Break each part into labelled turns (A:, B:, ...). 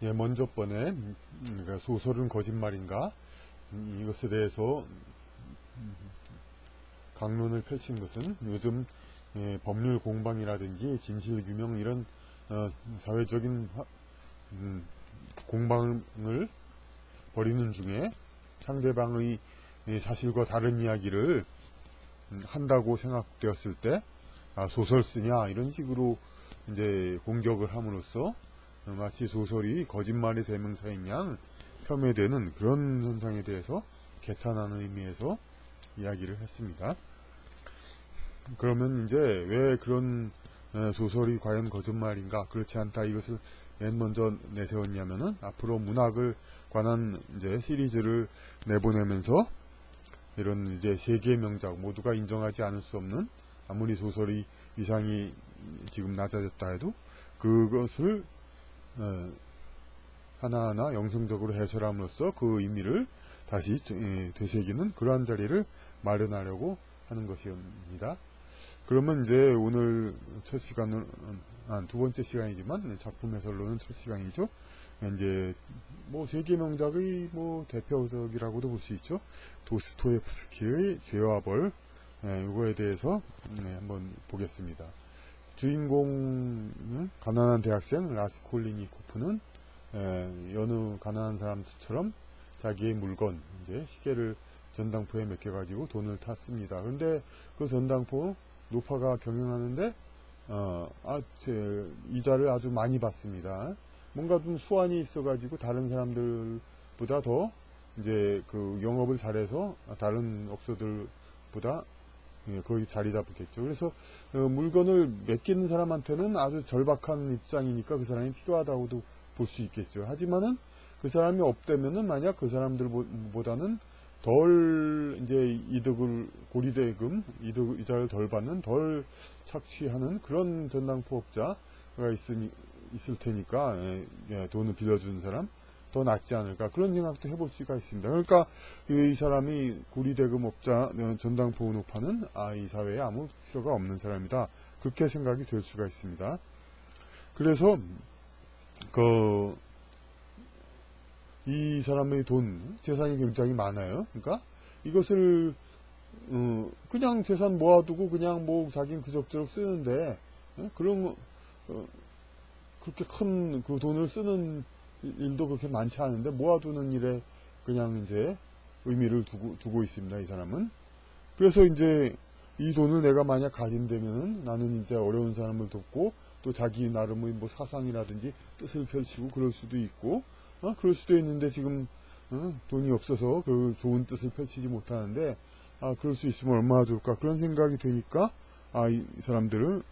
A: 예, 먼저 번에 그러니까 소설은 거짓말인가 이것에 대해서 강론을 펼친 것은 요즘 법률 공방이라든지 진실 규명 이런 사회적인 공방을 벌이는 중에 상대방의 사실과 다른 이야기를 한다고 생각되었을 때 소설 쓰냐 이런 식으로 이제 공격을 함으로써 마치 소설이 거짓말의 대명사인 양 폄훼되는 그런 현상에 대해서 개탄하는 의미에서 이야기를 했습니다. 그러면 이제 왜 그런 소설이 과연 거짓말인가 그렇지 않다 이것을 맨 먼저 내세웠냐면은 앞으로 문학을 관한 이제 시리즈를 내보내면서 이런 이제 세계 명작 모두가 인정하지 않을 수 없는 아무리 소설이 위상이 지금 낮아졌다 해도 그것을 하나하나 영성적으로 해설함으로써 그 의미를 다시 되새기는 그러한 자리를 마련하려고 하는 것입니다. 그러면 이제 오늘 첫 시간은 두 번째 시간이지만 작품 해설로는 첫 시간이죠. 이제 뭐 세계 명작의 뭐 대표적이라고도 볼 수 있죠. 도스토옙스키의 죄와 벌 이거에 대해서 한번 보겠습니다. 주인공 가난한 대학생 라스콜리니코프는 여느 가난한 사람처럼 자기의 물건 이제 시계를 전당포에 맡겨가지고 돈을 탔습니다. 그런데 그 전당포 노파가 경영하는데 이자를 아주 많이 받습니다. 뭔가 좀 수완이 있어가지고 다른 사람들보다 더 이제 그 영업을 잘해서 다른 업소들보다 거의 자리 잡겠죠. 그래서 물건을 맡기는 사람한테는 아주 절박한 입장이니까 그 사람이 필요하다고도 볼 수 있겠죠. 하지만은 그 사람이 없다면은 만약 그 사람들보다는 덜 이제 고리대금 이자를 덜 받는 덜 착취하는 그런 전당포업자가 있을 테니까 돈을 빌려주는 사람 더 낫지 않을까 그런 생각도 해볼 수가 있습니다. 그러니까 이 사람이 고리대금업자 전당포업파는 이 사회에 아무 필요가 없는 사람이다 그렇게 생각이 될 수가 있습니다. 그래서 이 사람의 재산이 굉장히 많아요. 그러니까 이것을 그냥 재산 모아두고 그냥 뭐 자기는 그럭저럭 쓰는데 그런 그렇게 큰 그 돈을 쓰는 일도 그렇게 많지 않은데 모아두는 일에 그냥 이제 의미를 두고 있습니다. 이 사람은. 그래서 이제 이 돈을 내가 만약 가진다면은 나는 이제 어려운 사람을 돕고 또 자기 나름의 뭐 사상이라든지 뜻을 펼치고 그럴 수도 있고 그럴 수도 있는데 지금 돈이 없어서 그 좋은 뜻을 펼치지 못하는데 그럴 수 있으면 얼마나 좋을까 그런 생각이 드니까 이 사람들을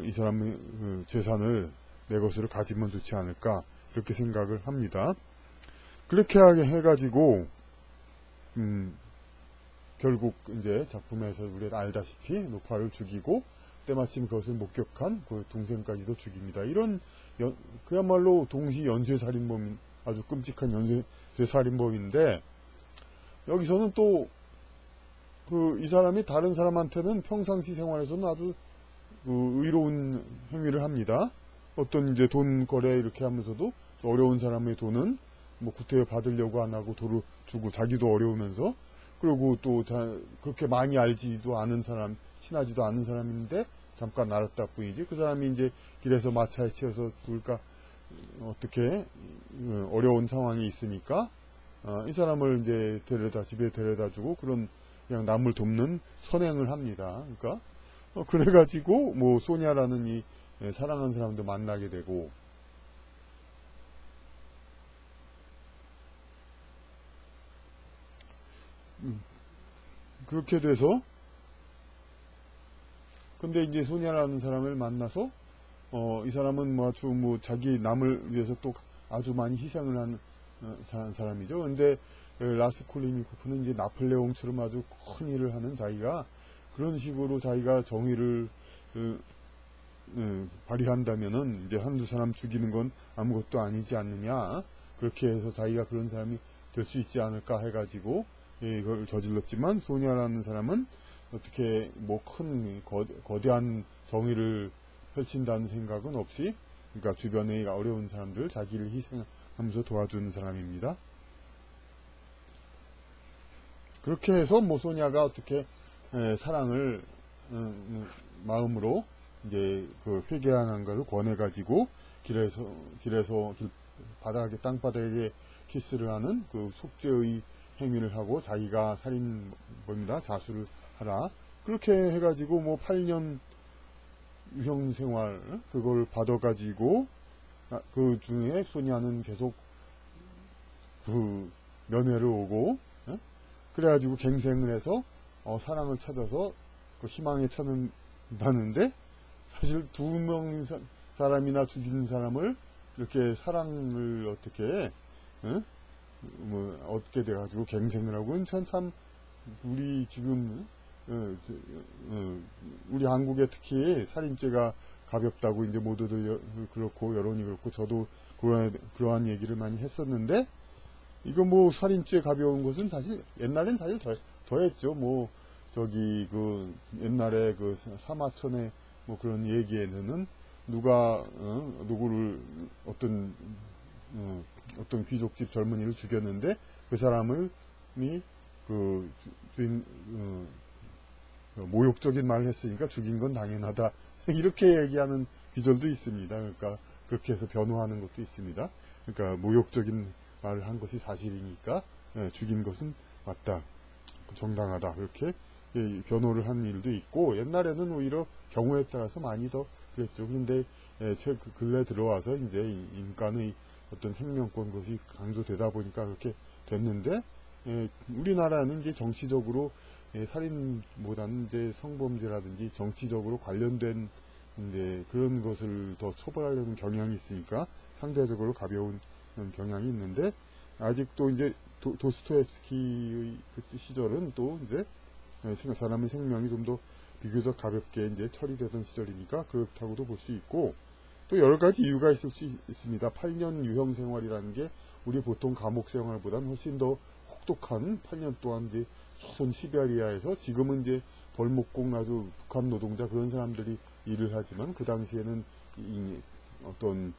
A: 이 사람의 그 재산을 내 것으로 가지면 좋지 않을까 그렇게 생각을 합니다. 그렇게 해가지고 결국 이제 작품에서 우리가 알다시피 노파를 죽이고 때마침 그것을 목격한 그 동생까지도 죽입니다. 이런 그야말로 동시 연쇄살인범인 아주 끔찍한 연쇄살인범인데 여기서는 또 이 사람이 다른 사람한테는 평상시 생활에서는 아주 의로운 행위를 합니다. 어떤 이제 돈 거래 이렇게 하면서도 어려운 사람의 돈은 뭐 구태여 받으려고 안 하고 도로 주고 자기도 어려우면서 그리고 또 그렇게 많이 알지도 않은 사람 친하지도 않은 사람인데 잠깐 알았다 뿐이지 그 사람이 이제 길에서 마차에 치여서 죽을까 어떻게 어려운 상황이 있으니까 이 사람을 이제 집에 데려다 주고 그런 그냥 남을 돕는 선행을 합니다. 그러니까 그래가지고 뭐 소냐라는 이 사랑하는 사람도 만나게 되고 그렇게 돼서 근데 이제 소냐라는 사람을 만나서 이 사람은 아주 자기 남을 위해서 또 아주 많이 희생을 한 사람이죠. 근데 라스콜리니코프는 이제 나폴레옹처럼 아주 큰 일을 하는 자기가 그런 식으로 자기가 정의를 발휘한다면은 이제 한두 사람 죽이는 건 아무것도 아니지 않느냐 그렇게 해서 자기가 그런 사람이 될 수 있지 않을까 해가지고 이걸 저질렀지만 소냐라는 사람은 어떻게 뭐 큰 거대한 정의를 펼친다는 생각은 없이 그러니까 주변의 어려운 사람들 자기를 희생하면서 도와주는 사람입니다. 그렇게 해서 뭐 소냐가 어떻게 사랑을 마음으로 이제 그 회개하는 걸 권해가지고 길에서 바닥에 땅바닥에 키스를 하는 그 속죄의 행위를 하고 자기가 살인범이다 자수를 하라 그렇게 해가지고 뭐 8년 유형 생활 그걸 받아가지고 그 중에 소냐는 계속 그 면회를 오고 그래가지고 갱생을 해서 사랑을 찾아서 그 희망에 찾는다는데 사실 2명 사람이나 죽인 사람을 이렇게 사랑을 어떻게 뭐 얻게 돼가지고 갱생을 하고 참 우리 지금 우리 한국에 특히 살인죄가 가볍다고 이제 모두들 그렇고 여론이 그렇고 저도 그러한 얘기를 많이 했었는데 이거 뭐 살인죄 가벼운 것은 사실 옛날엔 사실 더했죠. 뭐 저기 그 옛날에 그 사마천의 뭐 그런 얘기에는 누가 누구를 어떤 귀족집 젊은이를 죽였는데 그 사람이 그 주인 모욕적인 말을 했으니까 죽인 건 당연하다 이렇게 얘기하는 귀절도 있습니다. 그러니까 그렇게 해서 변호하는 것도 있습니다. 그러니까 모욕적인 말을 한 것이 사실이니까 죽인 것은 맞다 정당하다 그렇게 변호를 한 일도 있고 옛날에는 오히려 경우에 따라서 많이 더 그랬죠. 그런데 근래 들어와서 이제 인간의 어떤 생명권 것이 강조되다 보니까 그렇게 됐는데 우리나라는 이제 정치적으로 살인보다는 이제 성범죄라든지 정치적으로 관련된 이제 그런 것을 더 처벌하려는 경향이 있으니까 상대적으로 가벼운 경향이 있는데 아직도 이제 도스토옙스키의 그 시절은 또 이제 사람의 생명이 좀 더 비교적 가볍게 이제 처리되던 시절이니까 그렇다고도 볼 수 있고 또 여러 가지 이유가 있을 수 있습니다. 8년 유형 생활이라는 게 우리 보통 감옥 생활보다는 훨씬 더 혹독한 8년 동안 이제 추운 시베리아에서 지금은 이제 벌목공 아주 북한 노동자 그런 사람들이 일을 하지만 그 당시에는 어떤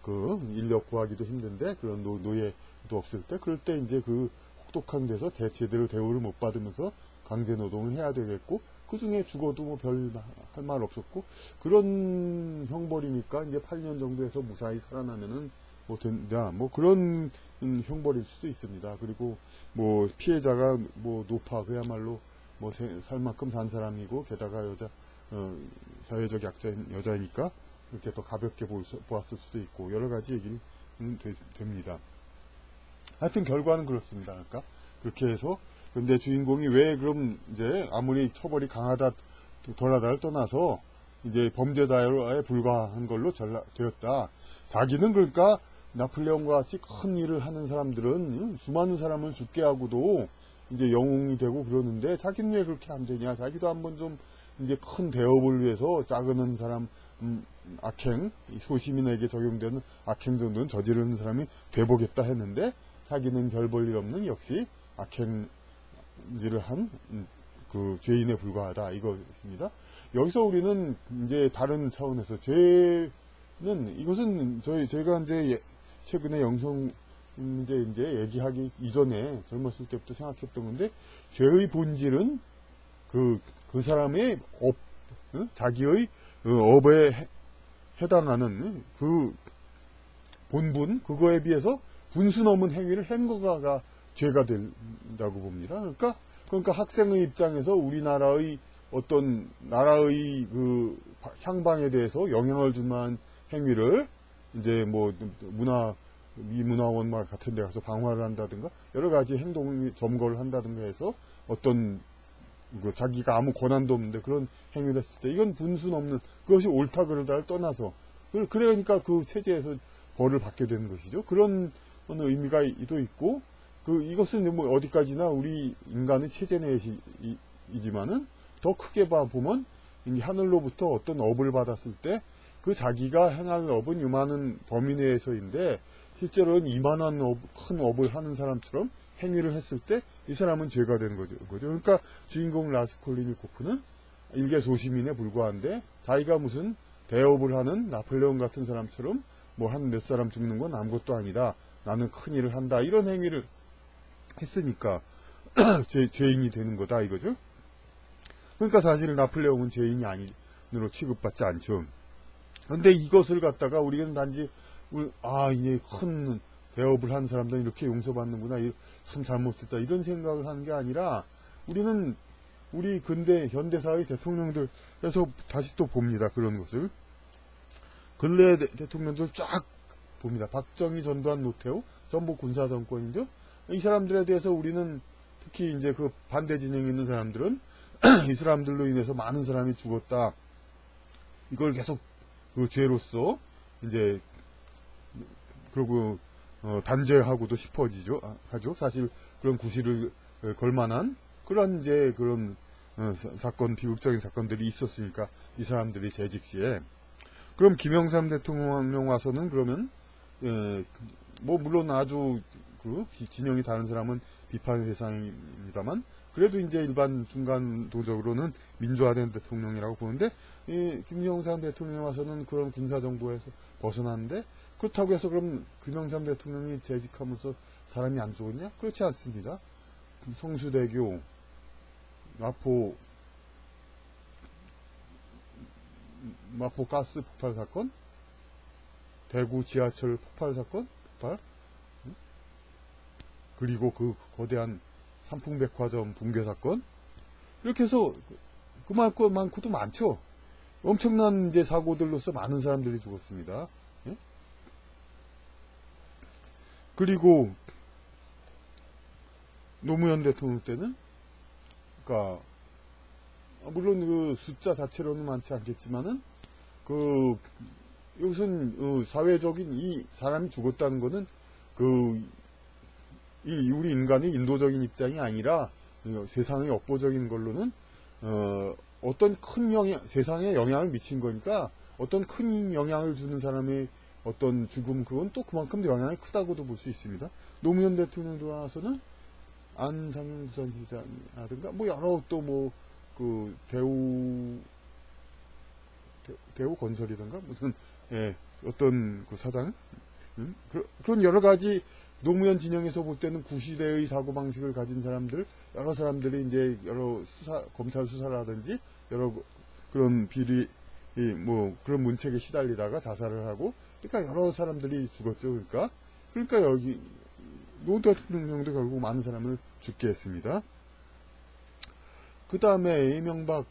A: 그 인력 구하기도 힘든데 그런 노예도 없을 때 그럴 때 이제 그 혹독한 데서 제대로 대우를 못 받으면서 강제 노동을 해야 되겠고 그 중에 죽어도 뭐 별 할 말 없었고 그런 형벌이니까 이제 8년 정도에서 무사히 살아나면은 뭐 된다 뭐 그런 형벌일 수도 있습니다. 그리고 뭐 피해자가 뭐 노파 그야말로 뭐 살 만큼 산 사람이고 게다가 사회적 약자인 여자이니까 이렇게 더 가볍게 보았을 수도 있고 여러 가지 얘기는 됩니다. 하여튼 결과는 그렇습니다. 그러니까 그렇게 해서 근데 주인공이 왜 그럼 이제 아무리 처벌이 강하다 덜하다를 떠나서 이제 범죄자에 불과한 걸로 되었다. 자기는 그러니까 나폴레옹과 같이 큰 일을 하는 사람들은 수많은 사람을 죽게 하고도 이제 영웅이 되고 그러는데 자기는 왜 그렇게 안 되냐. 자기도 한번 좀 이제 큰 대업을 위해서 작은 사람 악행 소시민에게 적용되는 악행 정도는 저지르는 사람이 돼보겠다 했는데 자기는 별 볼 일 없는 역시 악행질을 한 그 죄인에 불과하다 이것입니다. 여기서 우리는 이제 다른 차원에서 죄는 이것은 저희가 이제 최근에 영성 이제 얘기하기 이전에 젊었을 때부터 생각했던 건데 죄의 본질은 그 사람의 자기의 업에 해당하는 그 본분 그거에 비해서 분수 넘은 행위를 한 거가 죄가 된다고 봅니다. 그러니까 학생의 입장에서 우리나라의 어떤 나라의 그 향방에 대해서 영향을 줄 만한 행위를 이제 뭐 미문화원 같은 데 가서 방화를 한다든가 여러 가지 행동 점거를 한다든가 해서 어떤 자기가 아무 권한도 없는데 그런 행위를 했을 때 이건 분수 넘는 그것이 옳다 그러다를 떠나서 그러니까 그 체제에서 벌을 받게 되는 것이죠. 그런 의미가 또 있고 이것은 뭐 어디까지나 우리 인간의 체제 내이지만은 더 크게 보면 하늘로부터 어떤 업을 받았을 때 그 자기가 행할 업은 이만한 범위 내에서인데 실제로는 이만한 큰 업을 하는 사람처럼 행위를 했을 때 이 사람은 죄가 되는 거죠. 그러니까 주인공 라스콜리니코프는 일개 소시민에 불과한데 자기가 무슨 대업을 하는 나폴레옹 같은 사람처럼 뭐 한 몇 사람 죽는 건 아무것도 아니다. 나는 큰 일을 한다. 이런 행위를 했으니까 죄인이 되는 거다 이거죠. 그러니까 사실 나폴레옹은 죄인이 아니로 취급받지 않죠. 근데 이것을 갖다가 우리는 단지 이제 큰 대업을 한 사람들은 이렇게 용서받는구나, 참 잘못됐다 이런 생각을 하는 게 아니라 우리는 우리 근대 현대사의 대통령들에서 다시 또 봅니다. 그런 것을 근래 대통령들 쫙 봅니다. 박정희, 전두환, 노태우 전부 군사 정권이죠. 이 사람들에 대해서 우리는 특히 이제 그 반대 진영에 있는 사람들은 이 사람들로 인해서 많은 사람이 죽었다. 이걸 계속 그 죄로서 이제 그리고 단죄하고도 하죠. 사실 그런 구실을 걸만한 그런 이제 그런 사건, 비극적인 사건들이 있었으니까 이 사람들이 재직 시에. 그럼 김영삼 대통령 와서는 그러면 뭐 물론 아주 그 진영이 다른 사람은 비판의 대상입니다만 그래도 이제 일반 중간도적으로는 민주화된 대통령이라고 보는데 김영삼 대통령이 와서는 그런 군사정부에서 벗어났는데 그렇다고 해서 그럼 김영삼 대통령이 재직하면서 사람이 안 죽었냐? 그렇지 않습니다. 성수대교, 마포 가스 폭발 사건, 대구 지하철 폭발 사건, 그리고 그 거대한 삼풍백화점 붕괴 사건, 이렇게 해서 그만큼도 많죠. 엄청난 이제 사고들로서 많은 사람들이 죽었습니다. 예? 그리고 노무현 대통령 때는, 그러니까 물론 그 숫자 자체로는 많지 않겠지만은 여기서는 사회적인 이 사람이 죽었다는 거는 우리 인간의 인도적인 입장이 아니라 세상의 역보적인 걸로는 어떤 큰 세상에 영향을 미친 거니까 어떤 큰 영향을 주는 사람의 어떤 죽음, 그건 또 그만큼 영향이 크다고도 볼 수 있습니다. 노무현 대통령 돌아와서는 안상현 부산시장이라든가 뭐 여러 또 뭐 그 대우 건설이든가 무슨 어떤 그 사장 그런 여러 가지 노무현 진영에서 볼 때는 구시대의 사고방식을 가진 사람들, 여러 사람들이 이제 여러 검찰 수사를 하든지, 여러 그런 그런 문책에 시달리다가 자살을 하고, 그러니까 여러 사람들이 죽었죠. 그러니까 여기, 노 대통령도 결국 많은 사람을 죽게 했습니다. 그 다음에 이명박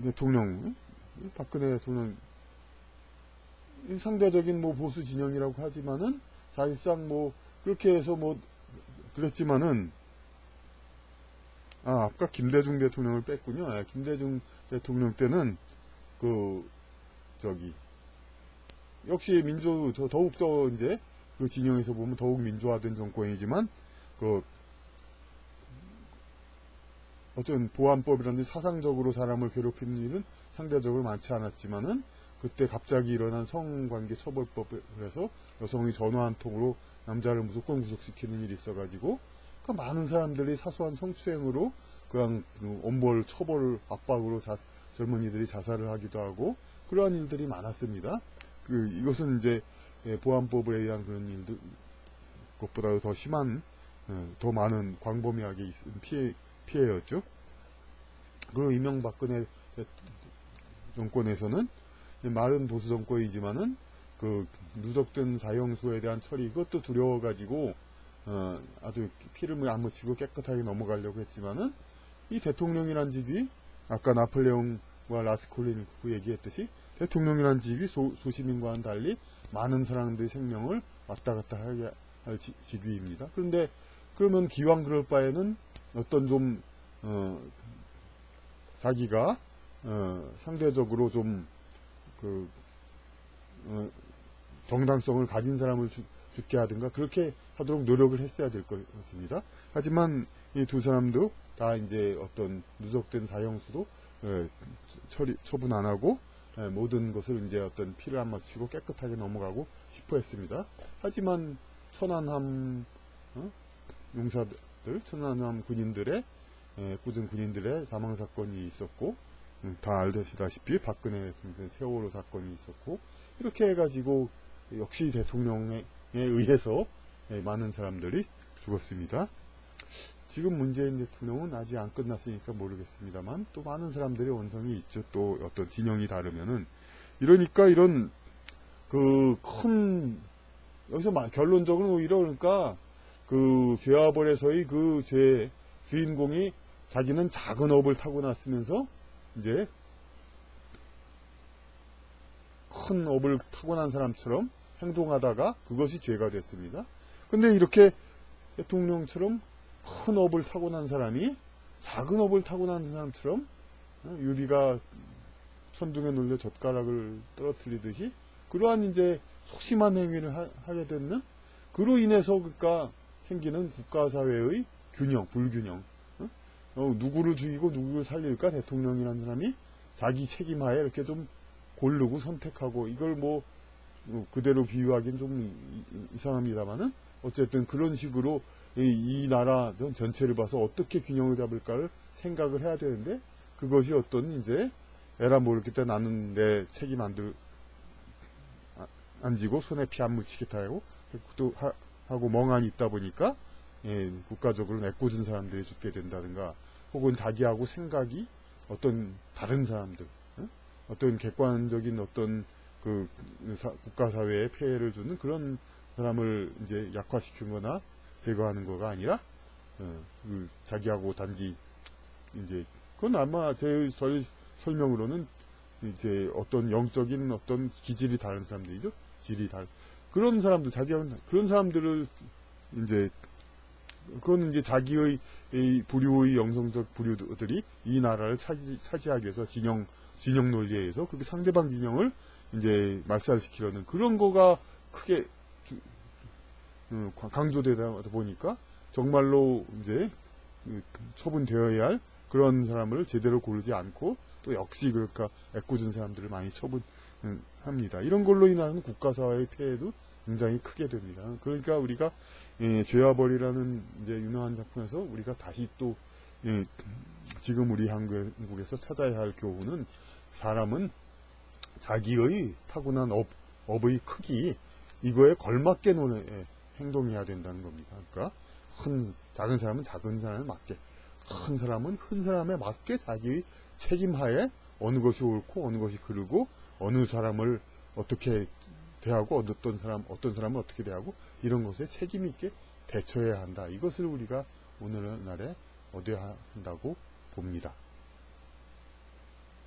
A: 대통령, 박근혜 대통령, 상대적인 뭐 보수 진영이라고 하지만은, 사실상 뭐, 그렇게 해서 뭐 그랬지만은 아까 김대중 대통령을 뺐군요. 김대중 대통령 때는 역시 더욱 더 이제 그 진영에서 보면 더욱 민주화된 정권이지만 어떤 보안법이라든지 사상적으로 사람을 괴롭히는 일은 상대적으로 많지 않았지만은 그때 갑자기 일어난 성관계 처벌법을 해서 여성이 전화 한 통으로 남자를 무조건 구속시키는 일이 있어가지고 많은 사람들이 사소한 성추행으로 그냥 엄벌, 처벌, 압박으로 젊은이들이 자살을 하기도 하고 그러한 일들이 많았습니다. 이것은 이제 보안법에 의한 그런 일들 것보다도 더 심한, 더 많은 광범위하게 있은 피해였죠. 그리고 이명박근혜 정권에서는 말은 보수 정권이지만은 누적된 사형수에 대한 처리, 그것도 두려워가지고 아주 피를 안 묻히고 깨끗하게 넘어가려고 했지만은 이 대통령이란 직위, 아까 나폴레옹과 라스콜리니코프 얘기했듯이 대통령이란 직위 소시민과는 달리 많은 사람들의 생명을 왔다 갔다 하게 할 직위입니다. 그런데 그러면 기왕 그럴 바에는 어떤 좀 자기가 상대적으로 좀 정당성을 가진 사람을 죽게 하든가 그렇게 하도록 노력을 했어야 될 것입니다. 하지만 이 두 사람도 다 이제 어떤 누적된 사형수도 처분 안 하고 모든 것을 이제 어떤 피를 안 묻히고 깨끗하게 넘어가고 싶어 했습니다. 하지만 천안함 용사들, 천안함 군인들의 꾸준 군인들의 사망 사건이 있었고 다 알다시피 박근혜 세월호 사건이 있었고, 이렇게 해가지고 역시 대통령에 의해서 많은 사람들이 죽었습니다. 지금 문재인 대통령은 아직 안 끝났으니까 모르겠습니다만 또 많은 사람들의 원성이 있죠. 또 어떤 진영이 다르면은. 이러니까 이런 그 큰, 여기서 결론적으로 오히려 그러니까 그 죄와벌에서의 그 죄 주인공이 자기는 작은 업을 타고났으면서 이제 큰 업을 타고난 사람처럼 행동하다가 그것이 죄가 됐습니다. 근데 이렇게 대통령처럼 큰 업을 타고난 사람이 작은 업을 타고난 사람처럼 유비가 천둥에 놀려 젓가락을 떨어뜨리듯이 그러한 이제 소심한 행위를 하게 되는, 그로 인해서 그러니까 생기는 국가사회의 균형, 불균형. 누구를 죽이고 누구를 살릴까? 대통령이라는 사람이 자기 책임하에 이렇게 좀 고르고 선택하고, 이걸 뭐 그대로 비유하기는 좀 이상합니다만은 어쨌든 그런 식으로 이 나라 전체를 봐서 어떻게 균형을 잡을까를 생각을 해야 되는데, 그것이 어떤 이제 에라 모르겠다, 나는 내 책임 안 지고 손에 피 안 묻히겠다 하고 멍하니 있다 보니까 국가적으로 내꽂은 사람들이 죽게 된다든가, 혹은 자기하고 생각이 어떤 다른 사람들, 어떤 객관적인 어떤 그 국가사회에 폐해를 주는 그런 사람을 이제 약화시키거나 제거하는 거가 아니라, 그 자기하고 단지 이제 그건 아마 제 설명으로는 이제 어떤 영적인 어떤 기질이 다른 사람들이죠. 질이 다른 그런 사람들, 그런 사람들을 이제 그건 이제 자기의 이 부류의 영성적 부류들이 이 나라를 차지하기 위해서 진영 논리에 의해서 그렇게 상대방 진영을 이제 말살시키려는 그런 거가 크게 강조되다 보니까 보니까 이제 처분되어야 할 그런 사람을 제대로 고르지 않고 또 역시 그러니까 애꿎은 사람들을 많이 처분합니다. 이런 걸로 인한 국가사회의 폐해도 굉장히 크게 됩니다. 그러니까 우리가 죄와 벌이라는 이제 유명한 작품에서 우리가 다시 또 지금 우리 한국에서 찾아야 할 교훈은, 사람은 자기의 타고난 업의 크기, 이거에 걸맞게 행동해야 된다는 겁니다. 그러니까 작은 사람은 작은 사람에 맞게, 큰 사람은 큰 사람에 맞게 자기의 책임하에 어느 것이 옳고 어느 것이 그르고 어느 사람을 어떻게 대하고 어떤 사람을 어떻게 대하고 이런 것에 책임 있게 대처해야 한다. 이것을 우리가 오늘날에 얻어야 한다고 봅니다.